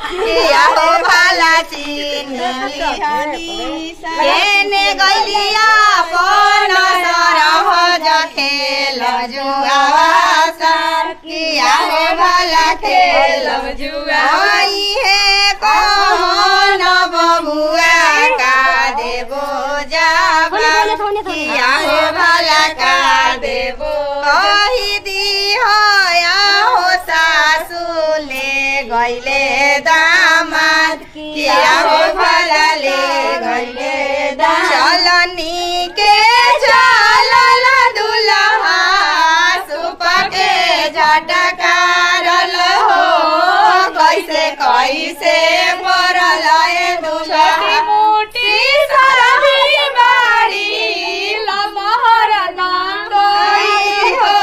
किया हो भला केने गइलिया कौन सरह खेल जुआवा किया हो भला खेल जुआ है कौन बबुआ का देबो जाबा किया हो भला का देबो कही दी हो सासू ले गइले दामाद किया हो भला ले गइले चलनी के चलल दुल्हा सुपके झटकारल हो कैसे कैसे पड़ल दुल्हा मोटी सरही बाड़ी लमहर नाम हो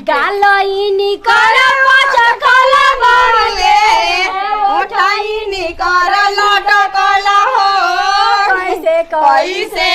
गालइनी कर पचकल बले उठाइनी कर लटकल हो कैसे कैसे